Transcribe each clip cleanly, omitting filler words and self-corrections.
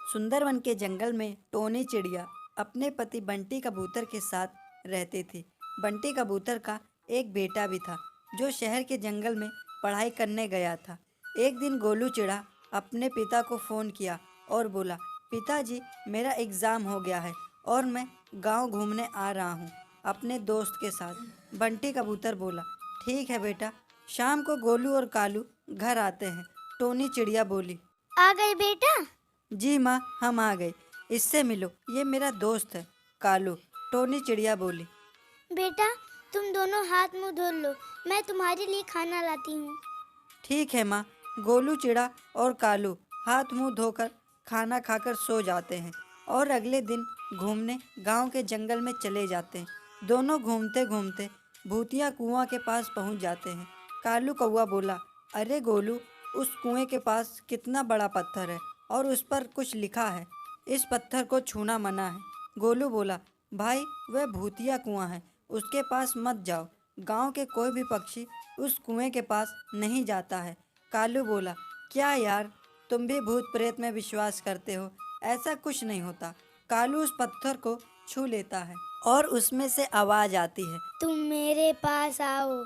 सुंदरवन के जंगल में टोनी चिड़िया अपने पति बंटी कबूतर के साथ रहते थे। बंटी कबूतर का एक बेटा भी था जो शहर के जंगल में पढ़ाई करने गया था। एक दिन गोलू चिड़ा अपने पिता को फ़ोन किया और बोला, पिताजी मेरा एग्ज़ाम हो गया है और मैं गांव घूमने आ रहा हूँ अपने दोस्त के साथ। बंटी कबूतर बोला, ठीक है बेटा, शाम को गोलू और कालू घर आते हैं। टोनी चिड़िया बोली, आ गए बेटा। जी माँ, हम आ गए, इससे मिलो, ये मेरा दोस्त है कालू। टोनी चिड़िया बोली, बेटा तुम दोनों हाथ मुंह धो लो, मैं तुम्हारे लिए खाना लाती हूँ। ठीक है माँ। गोलू चिड़ा और कालू हाथ मुंह धोकर खाना खाकर सो जाते हैं और अगले दिन घूमने गांव के जंगल में चले जाते हैं। दोनों घूमते घूमते भूतिया कुआं के पास पहुंच जाते हैं। कालू कौवा बोला, अरे गोलू, उस कुएं के पास कितना बड़ा पत्थर है और उस पर कुछ लिखा है, इस पत्थर को छूना मना है। गोलू बोला, भाई वह भूतिया कुआं है, उसके पास मत जाओ, गांव के कोई भी पक्षी उस कुएं के पास नहीं जाता है। कालू बोला, क्या यार, तुम भी भूत प्रेत में विश्वास करते हो? ऐसा कुछ नहीं होता। कालू उस पत्थर को छू लेता है और उसमें से आवाज आती है, तुम मेरे पास आओ।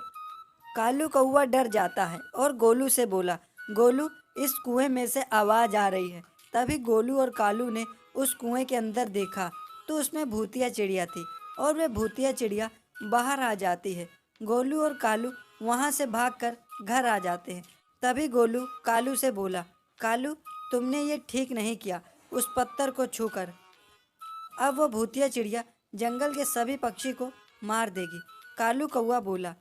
कालू कौवा डर जाता है और गोलू से बोला, गोलू, इस कुएं में से आवाज आ रही है। तभी गोलू और कालू ने उस कुएं के अंदर देखा तो उसमें भूतिया चिड़िया थी और वह भूतिया चिड़िया बाहर आ जाती है। गोलू और कालू वहां से भागकर घर आ जाते हैं। तभी गोलू कालू से बोला, कालू, तुमने ये ठीक नहीं किया उस पत्थर को छूकर। अब वो भूतिया चिड़िया जंगल के सभी पक्षी को मार देगी। कालू कौवा बोला,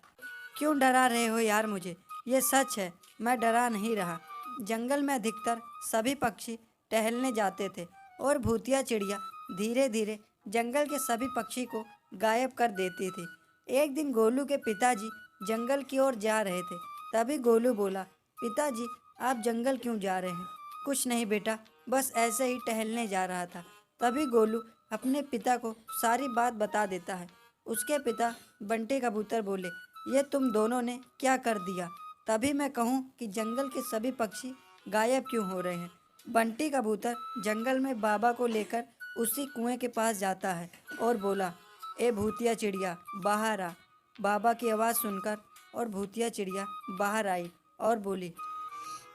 क्यों डरा रहे हो यार मुझे? ये सच है, मैं डरा नहीं रहा। जंगल में अधिकतर सभी पक्षी टहलने जाते थे और भूतिया चिड़िया धीरे धीरे जंगल के सभी पक्षी को गायब कर देती थी। एक दिन गोलू के पिताजी जंगल की ओर जा रहे थे। तभी गोलू बोला, पिताजी, आप जंगल क्यों जा रहे हैं? कुछ नहीं बेटा, बस ऐसे ही टहलने जा रहा था। तभी गोलू अपने पिता को सारी बात बता देता है। उसके पिता बंटी कबूतर बोले, ये तुम दोनों ने क्या कर दिया? तभी मैं कहूँ कि जंगल के सभी पक्षी गायब क्यों हो रहे हैं? बंटी कबूतर जंगल में बाबा को लेकर उसी कुएं के पास जाता है और बोला, ए भूतिया चिड़िया, बाहर आ। बाबा की आवाज़ सुनकर और भूतिया चिड़िया बाहर आई और बोली,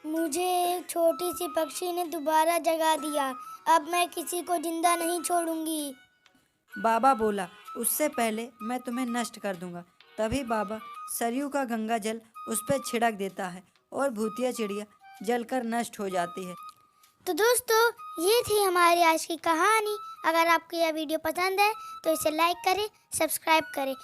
मुझे एक छोटी सी पक्षी ने दोबारा जगा दिया, अब मैं किसी को जिंदा नहीं छोड़ूंगी। बाबा बोला, उससे पहले मैं तुम्हें नष्ट कर दूंगा। तभी बाबा सरयू का गंगा जल उस पर छिड़क देता है और भूतिया चिड़िया जलकर नष्ट हो जाती है। तो दोस्तों, ये थी हमारी आज की कहानी। अगर आपको यह वीडियो पसंद है तो इसे लाइक करें, सब्सक्राइब करें।